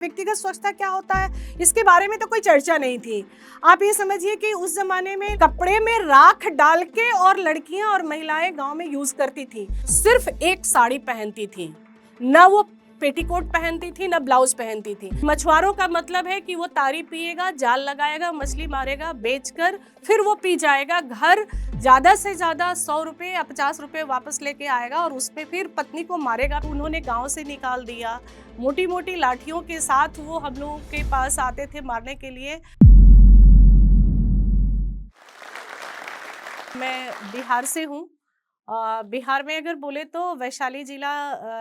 व्यक्तिगत स्वच्छता क्या होता है, इसके बारे में तो कोई चर्चा नहीं थी। आप ये समझिए कि उस ज़माने में कपड़े में राख डाल के और लड़कियाँ और महिलाएँ गाँव में यूज़ करती थी। सिर्फ़ एक साड़ी पहनती थी, ना वो पेटीकोट पहनती थी, ना ब्लाउज़ पहनती थी। मछुआरों का मतलब है कि वो तारी पिएगा, जाल लगाएगा, मछली मारेगा, बेचकर फिर वो पी जाएगा, घर ज़्यादा से ज़्यादा 100 रुपए या 50 रुपए वापस लेके आएगा और उसपे फिर पत्नी को मारेगा। उन्होंने गाँव से निकाल दिया। मोटी-मोटी लाठियों के साथ वो हम लोगों के पास आते थे मारने के लिए। मैं बिहार से हूँ। बिहार में अगर बोले तो वैशाली जिला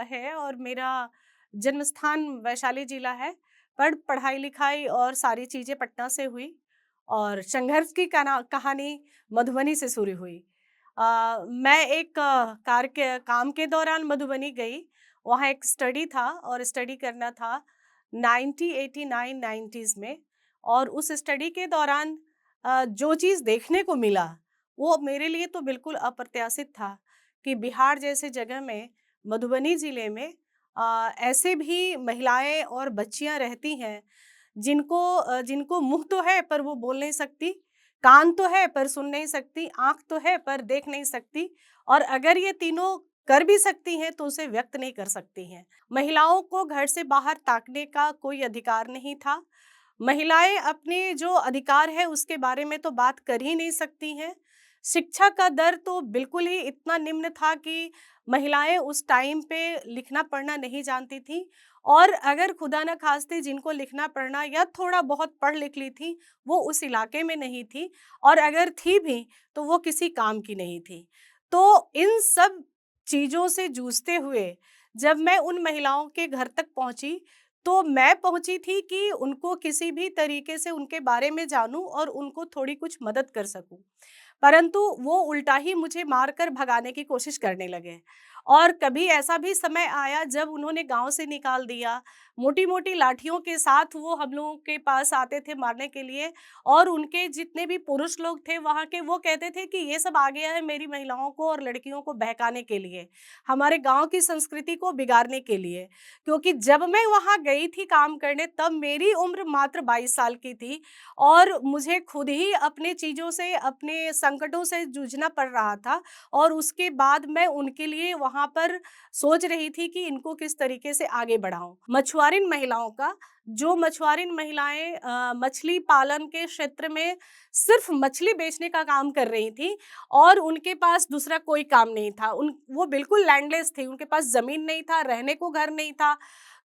है और मेरा जन्म स्थान वैशाली जिला है। पर पढ़ाई-लिखाई और सारी चीज़ें पटना से हुई और संघर्ष की कहानी मधुबनी से शुरू हुई। मैं एक काम के दौरान मधुबनी गई। वहाँ एक स्टडी था और स्टडी करना था 1989-90s में और उस स्टडी के दौरान जो चीज़ देखने को मिला वो मेरे लिए तो बिल्कुल अप्रत्याशित था कि बिहार जैसे जगह में मधुबनी ज़िले में ऐसे भी महिलाएं और बच्चियां रहती हैं जिनको मुंह तो है पर वो बोल नहीं सकती, कान तो है पर सुन नहीं सकती, आंख तो है पर देख नहीं सकती और अगर ये तीनों कर भी सकती हैं तो उसे व्यक्त नहीं कर सकती हैं। महिलाओं को घर से बाहर ताकने का कोई अधिकार नहीं था। महिलाएं अपने जो अधिकार है उसके बारे में तो बात कर ही नहीं सकती हैं। शिक्षा का दर तो बिल्कुल ही इतना निम्न था कि महिलाएं उस टाइम पे लिखना पढ़ना नहीं जानती थी और अगर खुदा न खास्ते जिनको लिखना पढ़ना या थोड़ा बहुत पढ़ लिख ली थी वो उस इलाके में नहीं थी और अगर थी भी तो वो किसी काम की नहीं थी। तो इन सब चीज़ों से जूझते हुए जब मैं उन महिलाओं के घर तक पहुंची तो मैं पहुंची थी कि उनको किसी भी तरीके से उनके बारे में जानूं और उनको थोड़ी कुछ मदद कर सकूं। परंतु वो उल्टा ही मुझे मारकर भगाने की कोशिश करने लगे और कभी ऐसा भी समय आया जब उन्होंने गांव से निकाल दिया। मोटी-मोटी लाठियों के साथ वो हम लोगों के पास आते थे मारने के लिए और उनके जितने भी पुरुष लोग थे वहाँ के वो कहते थे कि ये सब आ गया है मेरी महिलाओं को और लड़कियों को बहकाने के लिए, हमारे गाँव की संस्कृति को बिगाड़ने के लिए। क्योंकि जब मैं वहाँ गई थी काम करने तब मेरी उम्र मात्र 22 साल की थी और मुझे खुद ही अपने चीज़ों से, अपने संकटों से जूझना पड़ रहा था और उसके बाद मैं उनके लिए वहाँ पर सोच रही थी कि इनको किस तरीके से आगे बढ़ाऊँ। मछुआरिन महिलाओं का जो मछुआरिन महिलाएँ मछली पालन के क्षेत्र में सिर्फ़ मछली बेचने का काम कर रही थीं और उनके पास दूसरा कोई काम नहीं था। वो बिल्कुल लैंडलेस थी, उनके पास ज़मीन नहीं था, रहने को घर नहीं था।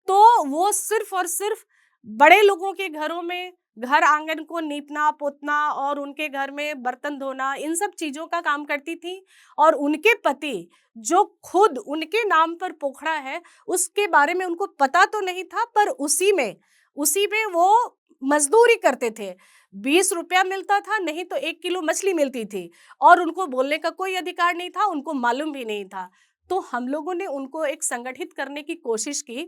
तो वो सिर्फ़ और सिर्फ़ बड़े लोगों के घरों में घर आंगन को लीपना-पोतना और उनके घर में बर्तन धोना, इन सब चीज़ों का काम करती थीं और उनके पति, जो खुद उनके नाम पर पोखरा है, उसके बारे में उनको पता तो नहीं था पर उसी में वो मज़दूरी करते थे। 20 रुपया मिलता था, नहीं तो 1 किलो मछली मिलती थी और उनको बोलने का कोई अधिकार नहीं था, उनको मालूम भी नहीं था। तो हम लोगों ने उनको एक संगठित करने की कोशिश की।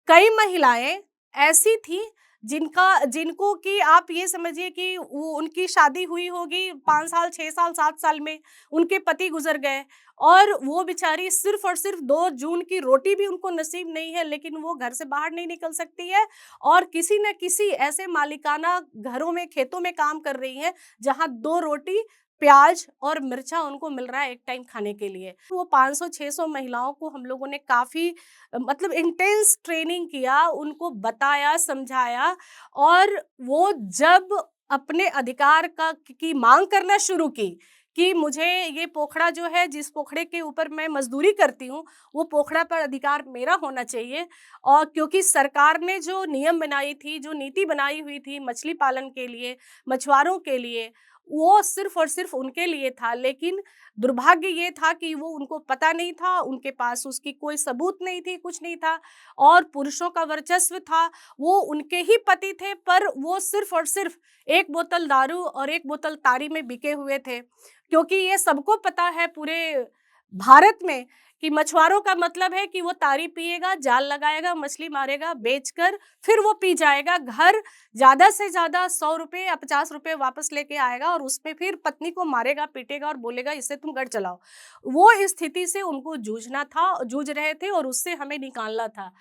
कई महिलाएँ ऐसी थीं जिनको कि आप ये समझिए कि वो उनकी शादी हुई होगी 5 साल, 6 साल, 7 साल में, उनके पति गुज़र गए और वो बेचारी सिर्फ़ और सिर्फ़ 2 जून की रोटी भी उनको नसीब नहीं है, लेकिन वो घर से बाहर नहीं निकल सकती है और किसी न किसी ऐसे मालिकाना घरों में, खेतों में काम कर रही हैं, जहाँ 2 रोटी प्याज और मिर्चा उनको मिल रहा है एक टाइम खाने के लिए। वो 500-600 महिलाओं को हम लोगों ने काफ़ी मतलब इंटेंस ट्रेनिंग किया, उनको बताया, समझाया और वो जब अपने अधिकार की माँग करना शुरू की कि मुझे ये पोखड़ा जो है, जिस पोखड़े के ऊपर मैं मज़दूरी करती हूँ, वो पोखड़ा पर अधिकार मेरा होना चाहिए और क्योंकि सरकार ने जो नियम बनाई थी, जो नीति बनाई हुई थी मछली पालन के लिए, मछुआरों के लिए, वो सिर्फ़ और सिर्फ़ उनके लिए था। लेकिन दुर्भाग्य ये था कि वो उनको पता नहीं था, उनके पास उसकी कोई सबूत नहीं थी, कुछ नहीं था और पुरुषों का वर्चस्व था। वो उनके ही पति थे पर वो सिर्फ़ और सिर्फ़ 1 बोतल दारू और 1 बोतल तारी में बिके हुए थे। क्योंकि ये सबको पता है पूरे भारत में कि मछुआरों का मतलब है कि वो तारी पिएगा, जाल लगाएगा, मछली मारेगा, बेचकर फिर वो पी जाएगा, घर ज़्यादा से ज़्यादा 100 रुपए या 50 रुपए वापस लेके आएगा और उसमें फिर पत्नी को मारेगा, पीटेगा और बोलेगा इससे तुम घर चलाओ। वो स्थिति से उनको जूझना था, जूझ रहे थे और उससे हमें निकालना था।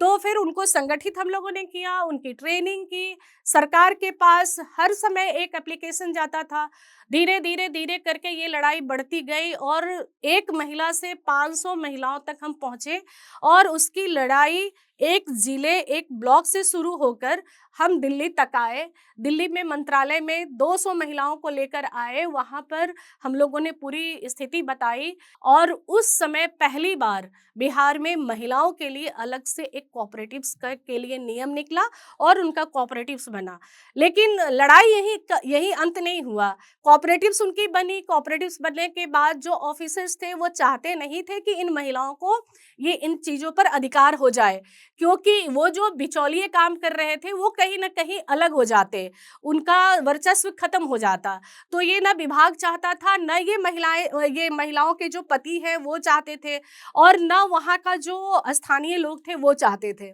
तो फिर उनको संगठित हम लोगों ने किया, उनकी ट्रेनिंग की। सरकार के पास हर समय एक एप्लीकेशन जाता था। धीरे धीरे धीरे करके ये लड़ाई बढ़ती गई और एक महिला से 500 महिलाओं तक हम पहुंचे। और उसकी लड़ाई एक जिले, एक ब्लॉक से शुरू होकर हम दिल्ली तक आए। दिल्ली में मंत्रालय में 200 महिलाओं को लेकर आए। वहां पर हम लोगों ने पूरी स्थिति बताई और उस समय पहली बार बिहार में महिलाओं के लिए अलग से एक कोऑपरेटिव्स के लिए नियम निकला और उनका कोऑपरेटिव्स बना। लेकिन लड़ाई यही अंत नहीं हुआ। कोऑपरेटिव्स उनकी बनी। कोऑपरेटिव्स बनने के बाद जो ऑफिसर्स थे वो चाहते नहीं थे कि इन महिलाओं को ये इन चीज़ों पर अधिकार हो जाए, क्योंकि वो जो बिचौलिए काम कर रहे थे वो कहीं ना कहीं अलग हो जाते, उनका वर्चस्व खत्म हो जाता। तो ये ना विभाग चाहता था, न ये महिलाओं के जो पति हैं वो चाहते थे, और न वहाँ का जो स्थानीय लोग थे वो चाहते थे।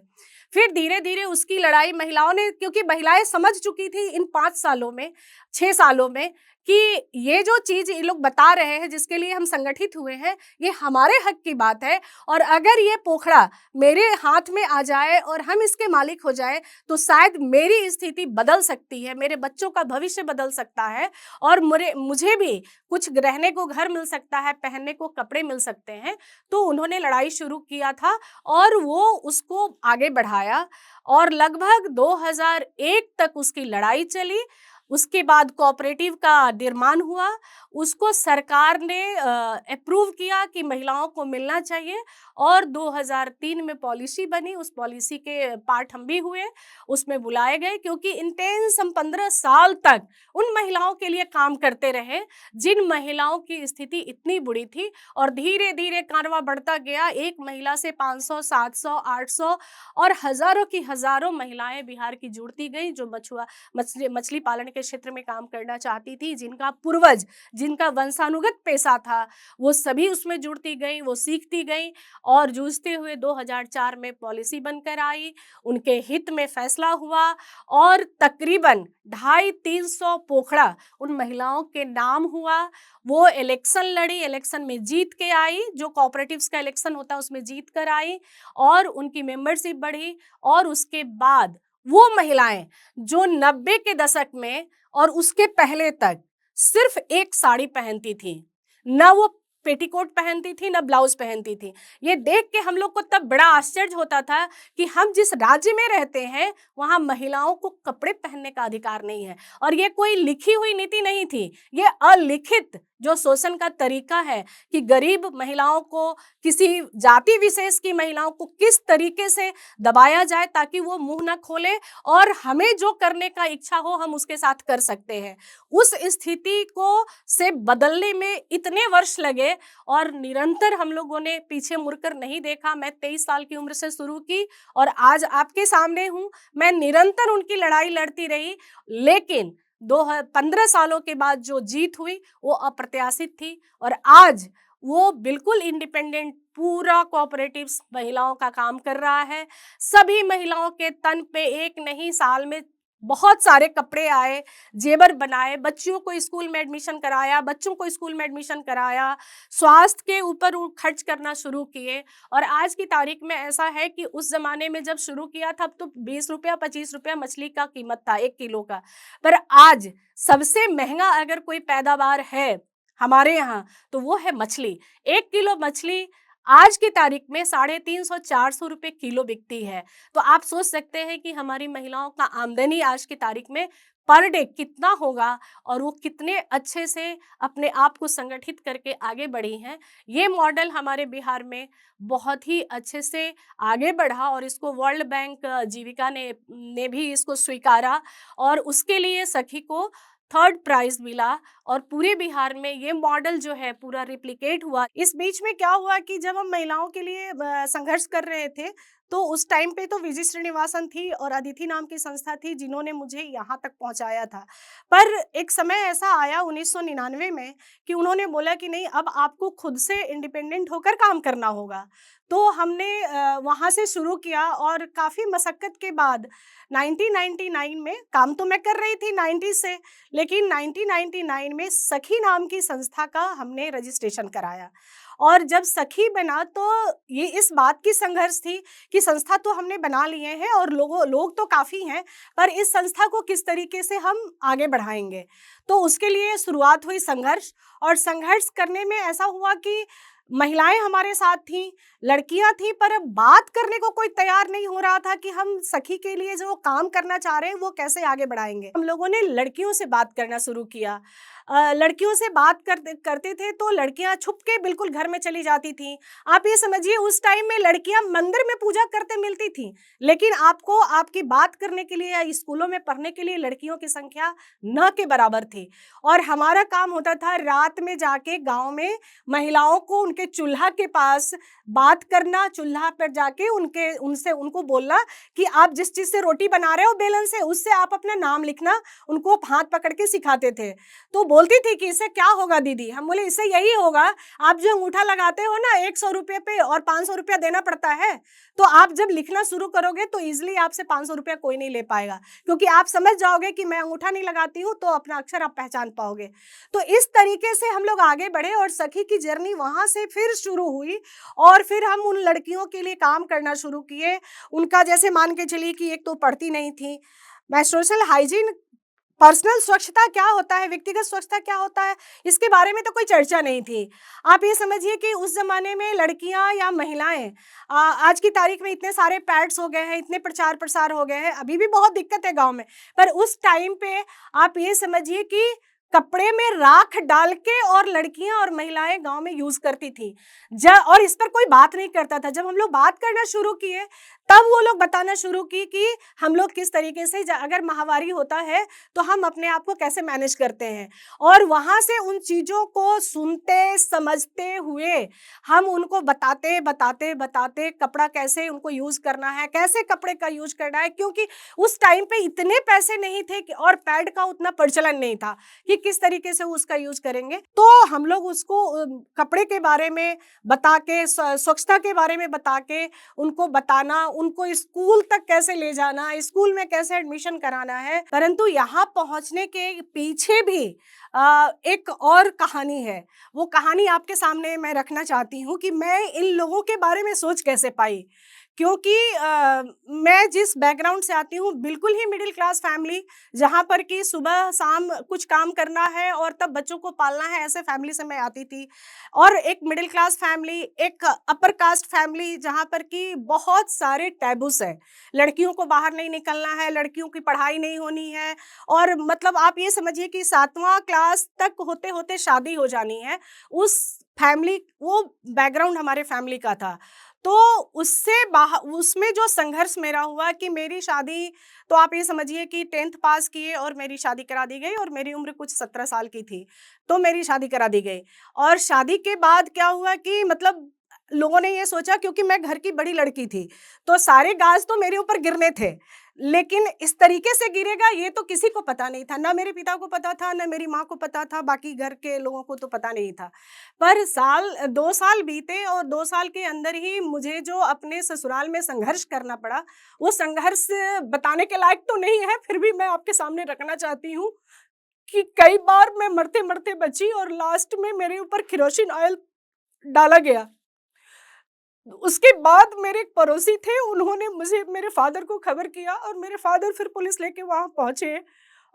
फिर धीरे धीरे उसकी लड़ाई महिलाओं ने, क्योंकि महिलाएं समझ चुकी थी इन 5 सालों में, 6 सालों में, कि ये जो चीज ये लोग बता रहे हैं जिसके लिए हम संगठित हुए हैं, ये हमारे हक की बात है। और अगर ये पोखड़ा मेरे हाथ में आ जाए और हम इसके मालिक हो जाए तो शायद मेरी स्थिति बदल सकती है, मेरे बच्चों का भविष्य बदल सकता है, और मुझे भी कुछ रहने को घर मिल सकता है, पहनने को कपड़े मिल सकते हैं। तो उन्होंने लड़ाई शुरू किया था और वो उसको आगे बढ़ाया और लगभग 2001 तक उसकी लड़ाई चली। उसके बाद कोऑपरेटिव का निर्माण हुआ, उसको सरकार ने अप्रूव किया कि महिलाओं को मिलना चाहिए, और 2003 में पॉलिसी बनी। उस पॉलिसी के पार्ट हम भी हुए, उसमें बुलाए गए, क्योंकि इंटेंस हम 15 साल तक उन महिलाओं के लिए काम करते रहे जिन महिलाओं की स्थिति इतनी बुरी थी। और धीरे धीरे कारवां बढ़ता गया, एक महिला से 500, 700, 800 और हजारों की हजारों महिलाएं बिहार की जुड़ती गई, जो मछली पालन के क्षेत्र में काम करना चाहती थी, जिनका पूर्वज, जिनका वंशानुगत पेशा था, वो सभी उसमें जुड़ती गई, वो सीखती गई और जूझते हुए 2004 में पॉलिसी बनकर आई। उनके हित में फैसला हुआ और तकरीबन 250-300 पोखड़ा उन महिलाओं के नाम हुआ। वो इलेक्शन लड़ी, इलेक्शन में जीत के आई, जो कोऑपरेटिव्स का इलेक्शन होता है उसमें जीत कर आई, और उनकी मेंबरशिप बढ़ी। और उसके बाद वो महिलाएं जो 90 के दशक में और उसके पहले तक सिर्फ एक साड़ी पहनती थी, न वो पेटीकोट पहनती थी, न ब्लाउज पहनती थी। ये देख के हम लोग को तब बड़ा आश्चर्य होता था कि हम जिस राज्य में रहते हैं वहां महिलाओं को कपड़े पहनने का अधिकार नहीं है। और ये कोई लिखी हुई नीति नहीं थी, ये अलिखित जो शोषण का तरीका है कि गरीब महिलाओं को, किसी जाति विशेष की महिलाओं को किस तरीके से दबाया जाए ताकि वो मुंह न खोले और हमें जो करने का इच्छा हो हम उसके साथ कर सकते हैं। उस स्थिति को से बदलने में इतने वर्ष लगे और निरंतर हम लोगों ने पीछे मुड़कर नहीं देखा। मैं 23 साल की उम्र से शुरू की और आज आपके सामने हूँ। मैं निरंतर उनकी लड़ाई लड़ती रही, लेकिन 15 सालों के बाद जो जीत हुई वो अप्रत्याशित थी। और आज वो बिल्कुल इंडिपेंडेंट, पूरा कोऑपरेटिव्स महिलाओं का काम कर रहा है। सभी महिलाओं के तन पे एक नहीं, साल में बहुत सारे कपड़े आए, जेवर बनाए, बच्चियों को स्कूल में एडमिशन कराया, बच्चों को स्कूल में एडमिशन कराया, स्वास्थ्य के ऊपर वो खर्च करना शुरू किए। और आज की तारीख में ऐसा है कि उस जमाने में जब शुरू किया था तो 20 रुपया 25 रुपया मछली का कीमत था 1 किलो का। पर आज सबसे महंगा अगर कोई पैदावार है हमारे यहाँ तो वो है मछली। 1 किलो मछली आज की तारीख में 350-400 रुपये किलो बिकती है। तो आप सोच सकते हैं कि हमारी महिलाओं का आमदनी आज की तारीख में पर डे कितना होगा और वो कितने अच्छे से अपने आप को संगठित करके आगे बढ़ी हैं। ये मॉडल हमारे बिहार में बहुत ही अच्छे से आगे बढ़ा और इसको वर्ल्ड बैंक जीविका ने भी इसको स्वीकारा और उसके लिए सखी को 3rd प्राइज मिला और पूरे बिहार में ये मॉडल जो है पूरा रिप्लिकेट हुआ। इस बीच में क्या हुआ कि जब हम महिलाओं के लिए संघर्ष कर रहे थे तो उस टाइम पे तो विजय श्रीनिवासन थी और अदिति नाम की संस्था थी जिन्होंने मुझे यहाँ तक पहुँचाया था। पर एक समय ऐसा आया 1999 में कि उन्होंने बोला कि नहीं, अब आपको खुद से इंडिपेंडेंट होकर काम करना होगा। तो हमने वहाँ से शुरू किया और काफ़ी मशक्क़त के बाद 1999 में काम तो मैं कर रही थी 90 से, लेकिन 1999 में सखी नाम की संस्था का हमने रजिस्ट्रेशन कराया। और जब सखी बना तो ये इस बात की संघर्ष थी कि संस्था तो हमने बना लिए हैं और लोग तो काफ़ी हैं, पर इस संस्था को किस तरीके से हम आगे बढ़ाएँगे? तो उसके लिए शुरुआत हुई संघर्ष, और संघर्ष करने में ऐसा हुआ कि महिलाएं हमारे साथ थीं, लड़कियां थीं, पर अब बात करने को कोई तैयार नहीं हो रहा था कि हम सखी के लिए जो काम करना चाह रहे हैं वो कैसे आगे बढ़ाएंगे। हम लोगों ने लड़कियों से बात करना शुरू किया। लड़कियों से बात करते करते थे तो लड़कियां छुप के बिल्कुल घर में चली जाती थीं। आप ये समझिए उस टाइम में लड़कियां मंदिर में पूजा करते मिलती थीं, लेकिन आपको आपकी बात करने के लिए या स्कूलों में पढ़ने के लिए लड़कियों की संख्या न के बराबर थी। और हमारा काम होता था रात में जाके गाँव में महिलाओं को उनके चूल्हा के पास बात करना, चूल्हा पर जाके उनसे उनको बोलना कि आप जिस चीज़ से रोटी बना रहे हो बेलन से, उससे आप अपना नाम लिखना, उनको हाथ पकड़ के सिखाते थे। तो बोलती थी कि इससे क्या होगा दीदी? हम बोले इससे यही होगा, आप जो अंगूठा लगाते हो ना 100 रुपये पे और 500 रुपया देना पड़ता है, तो आप जब लिखना शुरू करोगे तो ईजिली आपसे 500 रुपया कोई नहीं ले पाएगा, क्योंकि आप समझ जाओगे कि मैं अंगूठा नहीं लगाती हूँ, तो अपना अक्षर आप पहचान पाओगे। तो इस तरीके से हम लोग आगे बढ़े और सखी की जर्नी वहाँ से फिर शुरू हुई। और फिर हम उन लड़कियों के लिए काम करना शुरू किए। उनका जैसे मान के चलिए कि एक तो पढ़ती नहीं थी, मैं सोशल हाइजीन, पर्सनल स्वच्छता क्या होता है, व्यक्तिगत स्वच्छता क्या होता है, इसके बारे में तो कोई चर्चा नहीं थी। आप ये समझिए कि उस ज़माने में लड़कियां या महिलाएं, आज की तारीख में इतने सारे पैड्स हो गए हैं, इतने प्रचार प्रसार हो गए हैं, अभी भी बहुत दिक्कत है गांव में, पर उस टाइम पे आप ये समझिए कि कपड़े में राख डाल के और लड़कियां और महिलाएं गांव में यूज करती थी। और इस पर कोई बात नहीं करता था। जब हम लोग बात करना शुरू किए तब वो लोग बताना शुरू की कि हम लोग किस तरीके से अगर माहवारी होता है तो हम अपने आप को कैसे मैनेज करते हैं। और वहां से उन चीजों को सुनते समझते हुए हम उनको बताते बताते बताते कपड़ा कैसे उनको यूज करना है, कैसे कपड़े का यूज करना है, क्योंकि उस टाइम पे इतने पैसे नहीं थे और पैड का उतना प्रचलन नहीं था कि किस तरीके से उसका यूज करेंगे। तो हम लोग उसको कपड़े के बारे में बता के, स्वच्छता के बारे में बता के उनको बताना, उनको स्कूल तक कैसे ले जाना, स्कूल में कैसे एडमिशन कराना है। परंतु यहाँ पहुँचने के पीछे भी एक और कहानी है। वो कहानी आपके सामने मैं रखना चाहती हूँ कि मैं इन लोगों के बारे में सोच कैसे पाई। क्योंकि मैं जिस बैकग्राउंड से आती हूँ बिल्कुल ही मिडिल क्लास फैमिली, जहाँ पर कि सुबह शाम कुछ काम करना है और तब बच्चों को पालना है, ऐसे फैमिली से मैं आती थी। और एक मिडिल क्लास फैमिली, एक अपर कास्ट फैमिली, जहाँ पर कि बहुत सारे टैबूस है, लड़कियों को बाहर नहीं निकलना है, लड़कियों की पढ़ाई नहीं होनी है, और मतलब आप ये समझिए कि 7वां क्लास तक होते होते शादी हो जानी है। उस फैमिली, वो बैकग्राउंड हमारे फैमिली का था। तो उससे बाहर, उसमें जो संघर्ष मेरा हुआ कि मेरी शादी, तो आप ये समझिए कि 10th पास किए और मेरी शादी करा दी गई, और मेरी उम्र कुछ 17 साल की थी, तो मेरी शादी करा दी गई। और शादी के बाद क्या हुआ कि मतलब लोगों ने ये सोचा, क्योंकि मैं घर की बड़ी लड़की थी, तो सारे गाज तो मेरे ऊपर गिरने थे, लेकिन इस तरीके से गिरेगा ये तो किसी को पता नहीं था, ना मेरे पिता को पता था, ना मेरी माँ को पता था, बाकी घर के लोगों को तो पता नहीं था। पर 2 साल बीते और 2 साल के अंदर ही मुझे जो अपने ससुराल में संघर्ष करना पड़ा, वो संघर्ष बताने के लायक तो नहीं है, फिर भी मैं आपके सामने रखना चाहती हूँ कि कई बार मैं मरते-मरते बची और लास्ट में मेरे ऊपर केरोसिन ऑयल डाला गया। उसके बाद मेरे एक पड़ोसी थे, उन्होंने मुझे, मेरे फादर को खबर किया और मेरे फादर फिर पुलिस लेके वहाँ पहुँचे,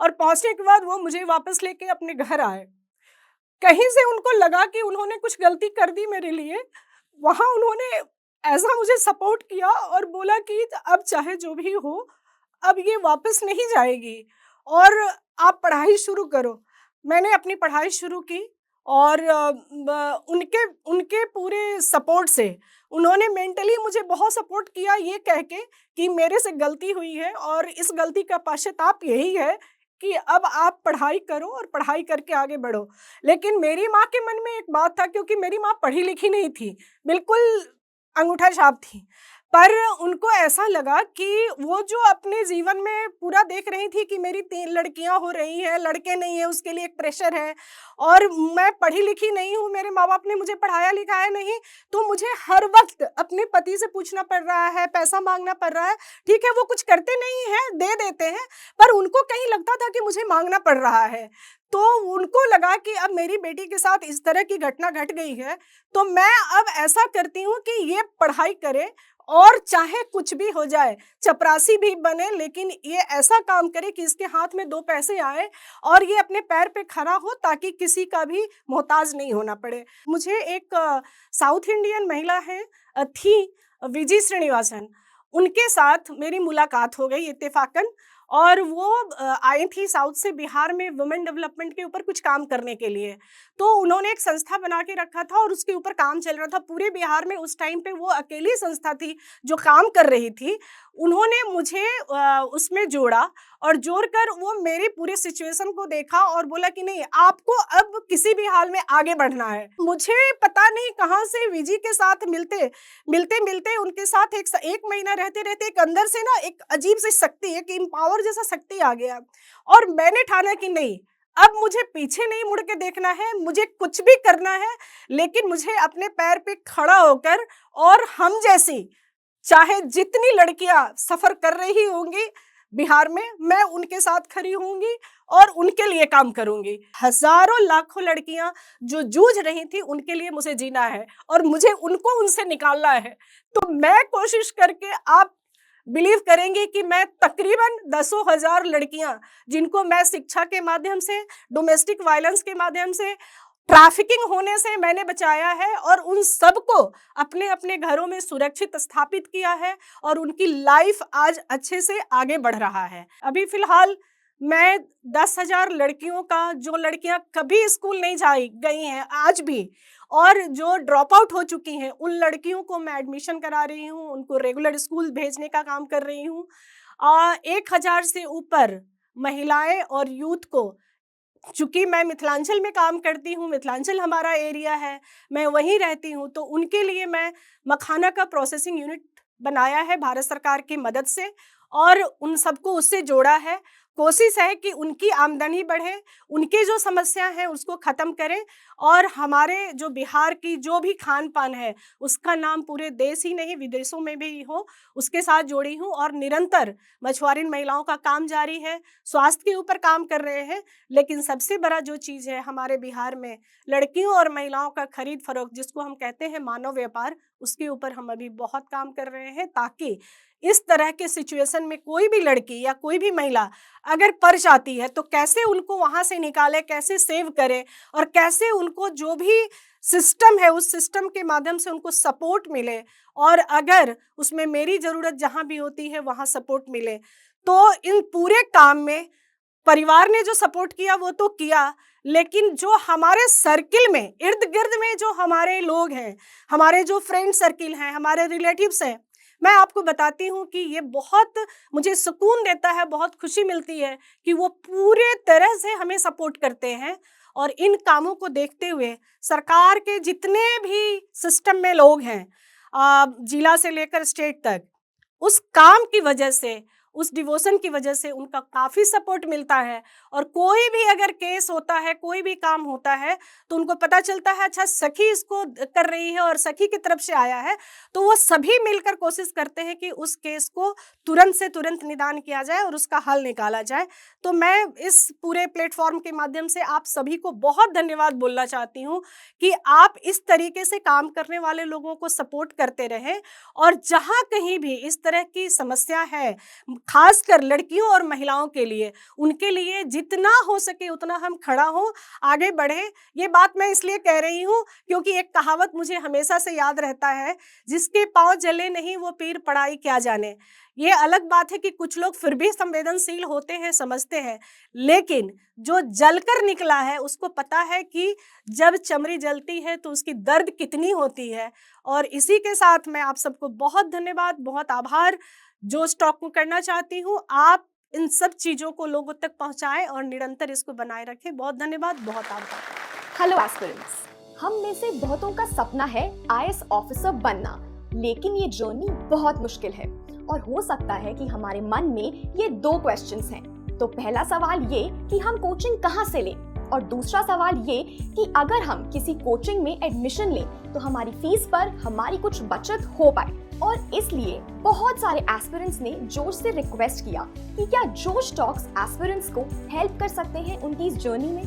और पहुँचने के बाद वो मुझे वापस लेके अपने घर आए। कहीं से उनको लगा कि उन्होंने कुछ गलती कर दी मेरे लिए, वहाँ उन्होंने ऐसा मुझे सपोर्ट किया और बोला कि अब चाहे जो भी हो, अब ये वापस नहीं जाएगी और आप पढ़ाई शुरू करो। मैंने अपनी पढ़ाई शुरू की और उनके उनके पूरे सपोर्ट से उन्होंने मेंटली मुझे बहुत सपोर्ट किया, ये कह के कि मेरे से गलती हुई है और इस गलती का पश्चाताप यही है कि अब आप पढ़ाई करो और पढ़ाई करके आगे बढ़ो। लेकिन मेरी माँ के मन में एक बात था, क्योंकि मेरी माँ पढ़ी लिखी नहीं थी, बिल्कुल अंगूठा छाप थी। पर उनको ऐसा लगा कि वो जो अपने जीवन में पूरा देख रही थी कि मेरी 3 लड़कियाँ हो रही हैं, लड़के नहीं हैं, उसके लिए एक प्रेशर है और मैं पढ़ी-लिखी नहीं हूँ, मेरे माँ-बाप ने मुझे पढ़ाया-लिखाया नहीं, तो मुझे हर वक़्त अपने पति से पूछना पड़ रहा है, पैसा माँगना पड़ रहा है। ठीक है, वो कुछ करते नहीं हैं, दे देते हैं, पर उनको कहीं लगता था कि मुझे माँगना पड़ रहा है। तो उनको लगा कि अब मेरी बेटी के साथ इस तरह की घटना घट गई है, तो मैं अब ऐसा करती हूँ कि ये पढ़ाई करे और चाहे कुछ भी हो जाए, चपरासी भी बने, लेकिन ये ऐसा काम करे कि इसके हाथ में 2 पैसे आए और ये अपने पैर पे खड़ा हो ताकि किसी का भी मोहताज नहीं होना पड़े। मुझे एक साउथ इंडियन महिला है थी विजी श्रीनिवासन, उनके साथ मेरी मुलाकात हो गई इत्तेफ़ाकन और वो आई थी साउथ से बिहार में वुमेन डेवलपमेंट के ऊपर कुछ काम करने के लिए। तो उन्होंने एक संस्था बना के रखा था और उसके ऊपर काम चल रहा था। पूरे बिहार में उस टाइम पे वो अकेली संस्था थी जो काम कर रही थी। उन्होंने मुझे उसमें जोड़ा और जोड़कर वो मेरी पूरे सिचुएशन को देखा और बोला कि नहीं, आपको अब किसी भी हाल में आगे बढ़ना है। मुझे पता नहीं कहाँ से विजी के साथ मिलते उनके साथ एक महीना रहते-रहते एक अंदर से ना एक अजीब-सी शक्ति, एक एम्पावर जैसा शक्ति आ गया और मैंने ठाना कि नहीं, अब मुझे पीछे नहीं मुड़ के देखना है, मुझे कुछ भी करना है, लेकिन मुझे अपने पैर पे खड़ा होकर और हम जैसी चाहे जितनी लड़कियां सफर कर रही होंगी बिहार में, मैं उनके साथ खड़ी होंगी और उनके लिए काम करूंगी। हजारों लाखों लड़कियां जो जूझ रही थी, उनके लिए मुझे जीना है और मुझे उनको उनसे निकालना है। तो मैं कोशिश करके, आप बिलीव करेंगे कि मैं तकरीबन दसों हजार लड़कियां जिनको मैं शिक्षा के माध्यम से, डोमेस्टिक वायलेंस के माध्यम से, ट्रैफिकिंग होने से मैंने बचाया है और उन सबको अपने अपने घरों में सुरक्षित स्थापित किया है और उनकी लाइफ आज अच्छे से आगे बढ़ रहा है। अभी फिलहाल मैं 10,000 लड़कियों का, जो लड़कियां कभी स्कूल नहीं गई हैं आज भी और जो ड्रॉप आउट हो चुकी हैं, उन लड़कियों को मैं एडमिशन करा रही हूँ, उनको रेगुलर स्कूल भेजने का काम कर रही हूँ। 1,000 से ऊपर महिलाएं और यूथ को, चूँकि मैं मिथिलांचल में काम करती हूँ, मिथिलांचल हमारा एरिया है, मैं वहीं रहती हूँ, तो उनके लिए मैं मखाना का प्रोसेसिंग यूनिट बनाया है भारत सरकार की मदद से और उन सबको उससे जोड़ा है। कोशिश है कि उनकी आमदनी बढ़े, उनकी जो समस्या है उसको ख़त्म करें और हमारे जो बिहार की जो भी खान-पान है, उसका नाम पूरे देश ही नहीं विदेशों में भी हो, उसके साथ जोड़ी हूँ और निरंतर मछुआरी महिलाओं का काम जारी है, स्वास्थ्य के ऊपर काम कर रहे हैं। लेकिन सबसे बड़ा जो चीज़ है हमारे बिहार में, लड़कियों और महिलाओं का खरीद फरोख्त, जिसको हम कहते हैं मानव व्यापार, उसके ऊपर हम अभी बहुत काम कर रहे हैं ताकि इस तरह के सिचुएशन में कोई भी लड़की या कोई भी महिला अगर पड़ जाती है तो कैसे उनको वहाँ से निकाले, कैसे सेव करें और कैसे उनको जो भी सिस्टम है उस सिस्टम के माध्यम से उनको सपोर्ट मिले और अगर उसमें मेरी ज़रूरत जहाँ भी होती है वहाँ सपोर्ट मिले। तो इन पूरे काम में परिवार ने जो सपोर्ट किया वो तो किया, लेकिन जो हमारे सर्किल में, इर्द-गिर्द में जो हमारे लोग हैं, हमारे जो फ्रेंड सर्किल हैं, हमारे रिलेटिव्स हैं, मैं आपको बताती हूँ कि ये बहुत मुझे सुकून देता है, बहुत खुशी मिलती है कि वो पूरे तरह से हमें सपोर्ट करते हैं और इन कामों को देखते हुए सरकार के जितने भी सिस्टम में लोग हैं, जिला से लेकर स्टेट तक, उस काम की वजह से, उस डिवोशन की वजह से उनका काफ़ी सपोर्ट मिलता है और कोई भी अगर केस होता है, कोई भी काम होता है, तो उनको पता चलता है अच्छा सखी इसको कर रही है और सखी की तरफ से आया है, तो वो सभी मिलकर कोशिश करते हैं कि उस केस को तुरंत से तुरंत निदान किया जाए और उसका हल निकाला जाए। तो मैं इस पूरे प्लेटफ़ॉर्म के माध्यम से आप सभी को बहुत धन्यवाद बोलना चाहती हूँ कि आप इस तरीके से काम करने वाले लोगों को सपोर्ट करते रहें और जहाँ कहीं भी इस तरह की समस्या है, खासकर लड़कियों और महिलाओं के लिए, उनके लिए जितना हो सके उतना हम खड़ा हों, आगे बढ़ें। ये बात मैं इसलिए कह रही हूँ क्योंकि एक कहावत मुझे हमेशा से याद रहता है, जिसके पाँव जले नहीं वो पीर पड़ाई क्या जाने। ये अलग बात है कि कुछ लोग फिर भी संवेदनशील होते हैं, समझते हैं, लेकिन जो जलकर निकला है उसको पता है कि जब चमड़ी जलती है तो उसकी दर्द कितनी होती है। और इसी के साथ मैं आप सबको बहुत धन्यवाद, बहुत आभार जो स्टॉक में करना चाहती हूँ। आप इन सब चीज़ों को लोगों तक पहुँचाएँ और निरंतर इसको बनाए रखें। बहुत धन्यवाद, बहुत आभार। हेलो एस्पिरेंट्स, हम में से बहुतों का सपना है आईएएस ऑफिसर बनना, लेकिन ये जर्नी बहुत मुश्किल है और हो सकता है कि हमारे मन में ये दो क्वेश्चंस हैं। तो पहला सवाल ये कि हम कोचिंग कहाँ से लें, और दूसरा सवाल ये कि अगर हम किसी कोचिंग में एडमिशन लें तो हमारी फीस पर हमारी कुछ बचत हो पाए। और इसलिए बहुत सारे एस्पिरेंट्स ने जोश से रिक्वेस्ट किया कि क्या जोश टॉक्स एस्पिरेंट्स को हेल्प कर सकते हैं उनकी इस जर्नी में।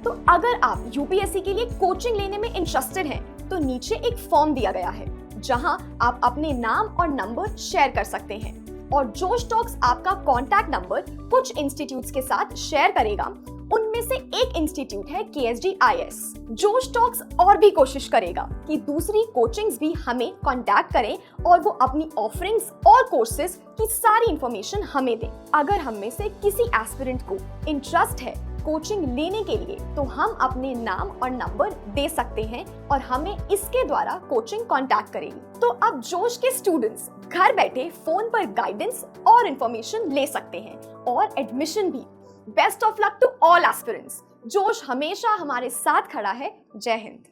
तो अगर आप यूपीएससी के लिए कोचिंग लेने में इंटरेस्टेड हैं तो नीचे एक फॉर्म दिया गया है जहां आप अपने नाम और नंबर शेयर कर सकते हैं, और जोश टॉक्स आपका कॉन्टैक्ट नंबर कुछ इंस्टीट्यूट्स के साथ शेयर करेगा। उनमें से एक इंस्टीट्यूट है KSGIS। जोश टॉक्स और भी कोशिश करेगा कि दूसरी कोचिंग्स भी हमें कांटेक्ट करें और वो अपनी ऑफरिंग्स और कोर्सेज की सारी इंफॉर्मेशन हमें दें। अगर हम में से किसी एस्पिरेंट को इंटरेस्ट है कोचिंग लेने के लिए तो हम अपने नाम और नंबर दे सकते हैं और हमें इसके द्वारा कोचिंग कांटेक्ट करेगी। तो अब जोश के स्टूडेंट्स घर बैठे फोन पर गाइडेंस और इंफॉर्मेशन ले सकते हैं और एडमिशन भी। Best of luck to all aspirants. जोश हमेशा हमारे साथ खड़ा है। जय हिंद।